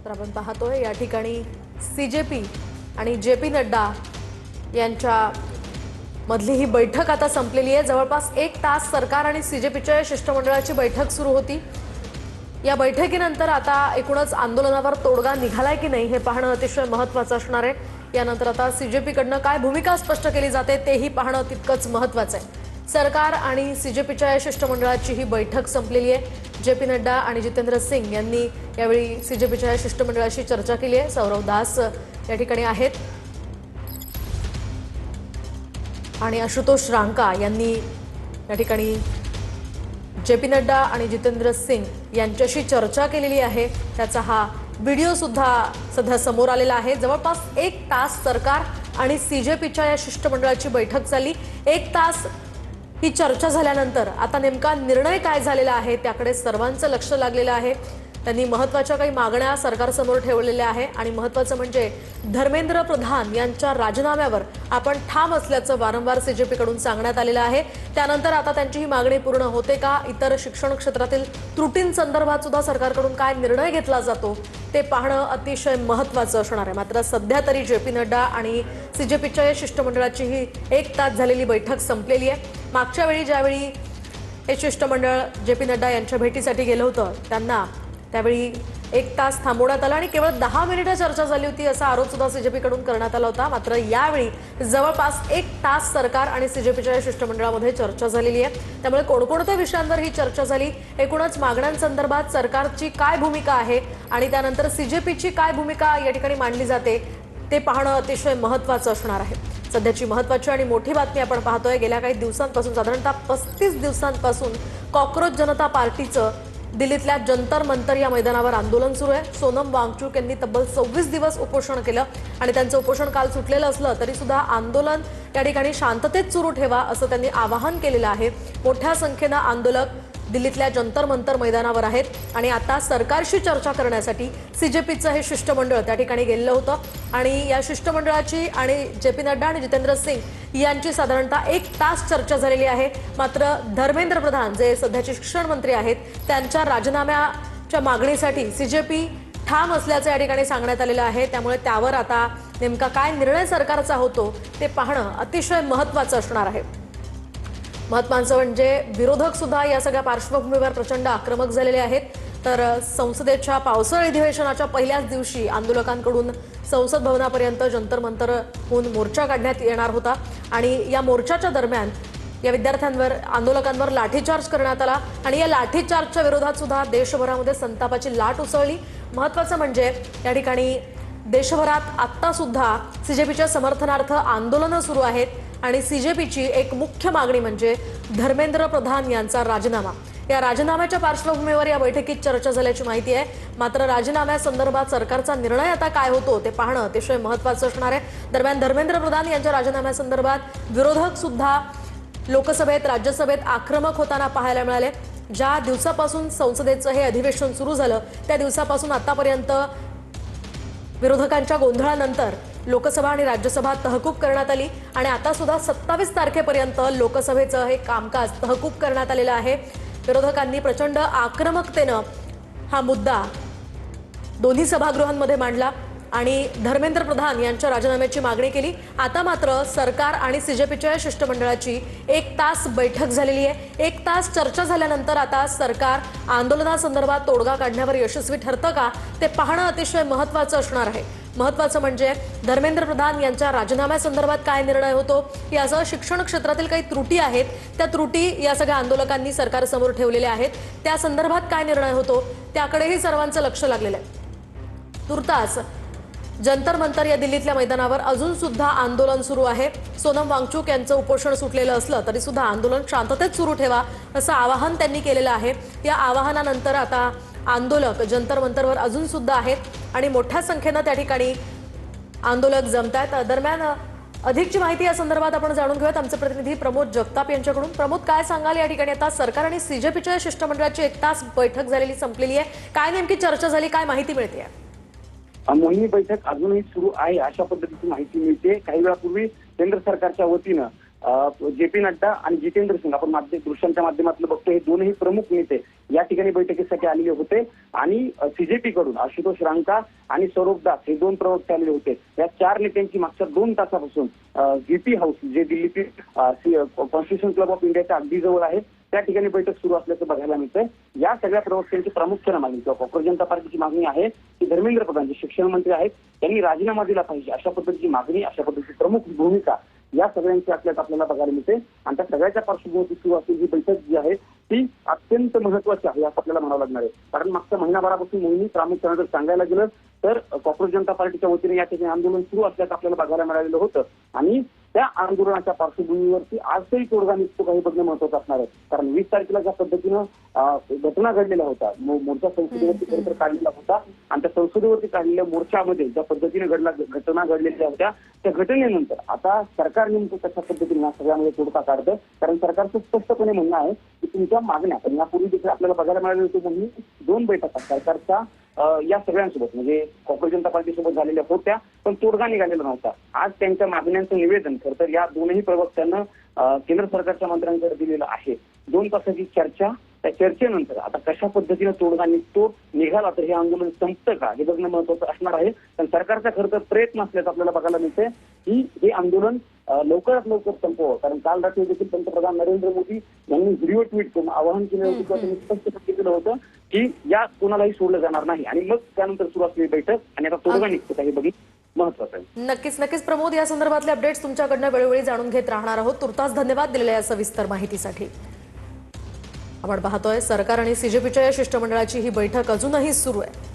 तर आपण पाहतोय या ठिकाणी सीजेपी आणि जेपी नड्डा यांच्या मधली ही बैठक आता संपलेली आहे। जवळपास 1 तास सरकार आणि सीजेपीच्या शिष्टमंडळाची बैठक सुरू होती। या बैठकीनंतर आता एकूणच आंदोलनावर तोडगा निघालाय की नाही हे पाहणं अतिशय महत्त्वाचं असणार आहे। यानंतर आता सीजेपीकडनं काय भूमिका स्पष्ट केली जाते तेही पाहणं तितकंच महत्त्वाचं आहे। सरकार आणि सीजेपीच्या शिष्टमंडळाची ही बैठक संपलेली आहे। जेपी नड्डा आणि जितेंद्र सिंग यांनी यावेळी सीजेपीच्या शिष्टमंडळाशी चर्चा केली आहे। सौरव दास या ठिकाणी आहेत आणि आशुतोष रांका यांनी या ठिकाणी जेपी नड्डा आणि जितेंद्र सिंग यांच्याशी चर्चा केलेली आहे। त्याचा हा व्हिडिओ सुद्धा सध्या समोर आलेला आहे। जवळपास 1 तास सरकार आणि सीजेपीच्या या शिष्टमंडळाची बैठक झाली। 1 तास ही चर्चा झाल्यानंतर आता नेमका निर्णय काय झालेला आहे त्याकडे सर्वांचं लक्ष लागलेलं आहे। त्यांनी महत्त्वाच्या काही मागण्या सरकारसमोर ठेवलेल्या आहे आणि महत्त्वाचं म्हणजे धर्मेंद्र प्रधान यांच्या राजीनाम्यावर आपण ठाम असल्याचं वारंवार सीजेपीकडून सांगण्यात आलेलं आहे। त्यानंतर आता त्यांची ही मागणी पूर्ण होते का, इतर शिक्षण क्षेत्रातील त्रुटींसंदर्भात सुद्धा सरकारकडून काय निर्णय घेतला जातो ते पाहणं अतिशय महत्त्वाचं असणार आहे। मात्र सध्या तरी जेपी नड्डा आणि सीजेपीच्या या शिष्टमंडळाची ही 1 तास झालेली बैठक संपलेली आहे। मागच्या वेळी ज्यावेळी हे शिष्टमंडळ जेपी नड्डा यांच्या भेटीसाठी गेलं होतं त्यांना त्यावेळी 1 तास थांबवण्यात आला आणि केवळ 10 मिनिटं चर्चा झाली होती असा आरोप सुद्धा सीजेपीकडून करण्यात आला होता। मात्र यावेळी जवळपास 1 तास सरकार आणि सीजेपीच्या शिष्टमंडळामध्ये चर्चा झालेली आहे। त्यामुळे कोणकोणत्या विषयांवर ही चर्चा झाली, एकूणच मागण्यांसंदर्भात सरकारची काय भूमिका आहे आणि त्यानंतर सीजेपीची काय भूमिका या ठिकाणी मांडली जाते ते पाहणं अतिशय महत्त्वाचं असणार आहे। सध्याची महत्त्वाची आणि मोठी बातमी आपण पाहतोय। गेल्या काही दिवसांपासून साधारणतः 35 दिवसांपासून कॉकरोच जनता पार्टीचं दिल्लीतल्या जंतर मंतर या मैदानावर आंदोलन सुरू आहे। सोनम वांगचुक यांनी तब्बल 26 दिवस उपोषण केलं आणि त्यांचं उपोषण काल सुटलेलं असलं तरी सुद्धा आंदोलन या ठिकाणी शांततेत सुरू ठेवा असं त्यांनी आवाहन केलेलं आहे। मोठ्या संख्येनं आंदोलक दिल्लीतल्या जंतर मंतर मैदानावर आहेत आणि आता सरकारशी चर्चा करण्यासाठी सीजेपीचं हे शिष्टमंडळ त्या ठिकाणी गेलेलं होतं आणि या शिष्टमंडळाची आणि जेपी नड्डा आणि जितेंद्र सिंग यांची साधारणतः 1 तास चर्चा झालेली आहे। मात्र धर्मेंद्र प्रधान जे सध्याचे शिक्षण मंत्री आहेत त्यांच्या राजीनाम्याच्या मागणीसाठी सीजेपी ठाम असल्याचं या ठिकाणी सांगण्यात आलेलं आहे। त्यामुळे त्यावर आता नेमका काय निर्णय सरकारचा होतो ते पाहणं अतिशय महत्त्वाचं असणार आहे। महत्त्वाचं म्हणजे विरोधक सुद्धा या सगळ्या पार्श्वभूमीवर प्रचंड आक्रमक झालेले आहेत। तर संसदेच्या पावसाळी अधिवेशनाच्या पहिल्याच दिवशी आंदोलकांकडून संसद भवनापर्यंत जंतर मंतरहून मोर्चा काढण्यात येणार होता आणि या मोर्चाच्या दरम्यान या विद्यार्थ्यांवर आंदोलकांवर लाठीचार्ज करण्यात आला आणि या लाठीचार्जच्या विरोधात सुद्धा देशभरामध्ये संतापाची लाट उसळली। महत्त्वाचं म्हणजे या ठिकाणी देशभरात आत्ता सुद्धा सीजेपीच्या समर्थनार्थ आंदोलनं सुरू आहेत आणि सीजेपीची एक मुख्य मागणी म्हणजे धर्मेंद्र प्रधान यांचा राजीनामा। या राजीनाम्याच्या पार्श्वभूमीवर या बैठकीत चर्चा झाल्याची माहिती आहे। मात्र राजीनाम्यासंदर्भात सरकारचा निर्णय आता काय होतो ते पाहणं अतिशय महत्त्वाचं असणार आहे। दरम्यान धर्मेंद्र प्रधान यांच्या राजीनाम्यासंदर्भात विरोधक सुद्धा लोकसभेत राज्यसभेत आक्रमक होताना पाहायला मिळाले। ज्या दिवसापासून संसदेचं हे अधिवेशन सुरू झालं त्या दिवसापासून आतापर्यंत विरोधकांच्या गोंधळानंतर लोकसभा आणि राज्यसभा तहकूब करण्यात आली आणि आता सुद्धा 27 तारखेपर्यंत लोकसभेचं हे कामकाज तहकूब करण्यात आलेलं आहे। विरोधकांनी प्रचंड आक्रमकतेनं हा मुद्दा दोन्ही सभागृहांमध्ये मांडला आणि धर्मेंद्र प्रधान यांच्या राजीनाम्याची मागणी केली। आता मात्र सरकार आणि सीजेपीच्या शिष्टमंडळाची 1 तास बैठक झालेली आहे। 1 तास चर्चा झाल्यानंतर आता सरकार आंदोलनासंदर्भात तोडगा काढण्यावर यशस्वी ठरतं का ते पाहणं अतिशय महत्त्वाचं असणार आहे। महत्त्वाचं म्हणजे धर्मेंद्र प्रधान यांच्या राजीनाम्यासंदर्भात काय निर्णय होतो, यासह शिक्षण क्षेत्रातील काही त्रुटी आहेत त्या त्रुटी या सगळ्या आंदोलकांनी सरकारसमोर ठेवलेल्या आहेत त्या संदर्भात काय निर्णय होतो त्याकडेही सर्वांचं लक्ष लागलेलं आहे। तुर्तास जंतर मंतर या दिल्लीतल्या मैदानावर अजून सुद्धा आंदोलन सुरू आहे। सोनम वांगचुक यांचं उपोषण सुटलेलं असलं तरी सुद्धा आंदोलन शांततेत सुरू ठेवा असं आवाहन त्यांनी केलेलं आहे। या आवाहनानंतर आता आंदोलक जंतर मंतरवर अजून सुद्धा आहेत आणि मोठ्या संख्येनं त्या ठिकाणी आंदोलक जमतायत। दरम्यान अधिकची माहिती या संदर्भात आपण जाणून घेऊयात आमचे प्रतिनिधी प्रमोद जगताप यांच्याकडून। प्रमोद, काय सांगाल या ठिकाणी आता सरकार आणि सीजेपीच्या शिष्टमंडळाची 1 तास बैठक झालेली संपलेली आहे, काय नेमकी चर्चा झाली, काय माहिती मिळते? मोहिनी बैठक अजूनही सुरू आहे अशा पद्धतीची माहिती मिळते। काही वेळापूर्वी केंद्र सरकारच्या वतीनं जे पी नड्डा आणि जितेंद्र सिंग आपण दृश्यांच्या माध्यमातून बघतो, हे दोनही प्रमुख नेते या ठिकाणी बैठकीसाठी आलेले होते आणि सीजेपी कडून आशुतोष रांका आणि सौरभ दास हे दोन प्रवक्ते आलेले होते। या 4 नेत्यांची मागच्या 2 तासापासून व्हीपी हाऊस जे दिल्लीतील कॉन्स्टिट्यूशन क्लब ऑफ इंडियाच्या अगदी जवळ आहे त्या ठिकाणी बैठक सुरू असल्याचं बघायला मिळतंय। या सगळ्या प्रवक्त्यांची प्रामुख्याने मागणी किंवा काँग्रेस जनता पार्टीची मागणी आहे की धर्मेंद्र प्रधान जे शिक्षण मंत्री आहेत त्यांनी राजीनामा दिला पाहिजे, अशा पद्धतीची मागणी, अशा पद्धतीची प्रमुख भूमिका या सगळ्यांची आपल्याला बघायला मिळते। आणि त्या सगळ्याच्या पार्श्वभूमीवर सुरू असलेली ही बैठक जी आहे ती अत्यंत महत्वाची आहे असं आपल्याला म्हणावं लागणार आहे। कारण मागच्या महिनाभरापासून मोहिनी प्रामुख्याने जर सांगायला गेलं तर काँग्रेस जनता पार्टीच्या वतीने या ठिकाणी आंदोलन सुरू असल्याचं आपल्याला बघायला मिळालेलं होतं आणि त्या आंदोलनाच्या पार्श्वभूमीवरती आजही तोडगा निघतो काही बघणं महत्वाचं असणार आहे। कारण 20 तारखेला ज्या पद्धतीनं घटना घडलेला होता, मोर्चा संसदेवरती खरं तर काढलेला होता आणि त्या संसदेवरती काढलेल्या मोर्चामध्ये ज्या पद्धतीने घटना घडलेल्या होत्या त्या घटनेनंतर आता सरकार नेमकं कशा पद्धतीने या सगळ्यामध्ये तोडगा काढतं। कारण सरकारचं स्पष्टपणे म्हणणं आहे की तुमच्या मागण्या, पण यापूर्वी देखील आपल्याला बघायला मिळाले होते म्हणून 2 बैठका सरकारच्या या सगळ्यांसोबत म्हणजे काँग्रेस जनता पार्टीसोबत झालेल्या होत्या, पण तोडगा निघालेला नव्हता। आज त्यांच्या मागण्यांचं निवेदन खरं तर या दोनही प्रवक्त्यांना केंद्र सरकारच्या मंत्र्यांकडे दिलेलं आहे। 2 तासाची चर्चा, त्या चर्चेनंतर आता कशा पद्धतीने तोडगा निघाला तर हे आंदोलन संपतं का हे बघणं महत्वाचं असणार आहे। पण सरकारचा खरं तर प्रयत्न असल्याचं आपल्याला बघायला मिळतंय की हे आंदोलन लवकरात लवकर संपवावं। कारण काल रात्री देखील पंतप्रधान नरेंद्र मोदी यांनी व्हिडिओ ट्विट करून आवाहन केलं होतं किंवा त्यांनी स्पष्ट केलं होतं की या कोणालाही सोडलं जाणार नाही आणि मग त्यानंतर सुरू असलेली बैठक आणि आता तोडगा निघतो का हे बघितलं महत्वाचं आहे। नक्कीच प्रमोद, या संदर्भातले अपडेट्स तुमच्याकडनं वेळोवेळी जाणून घेत राहणार आहोत। तुर्तास धन्यवाद दिलेल्या या सविस्तर माहितीसाठी। आपण पाहतोय सरकार आणि सीजेपीच्या या शिष्टमंडळाची ही बैठक अजूनही सुरू आहे।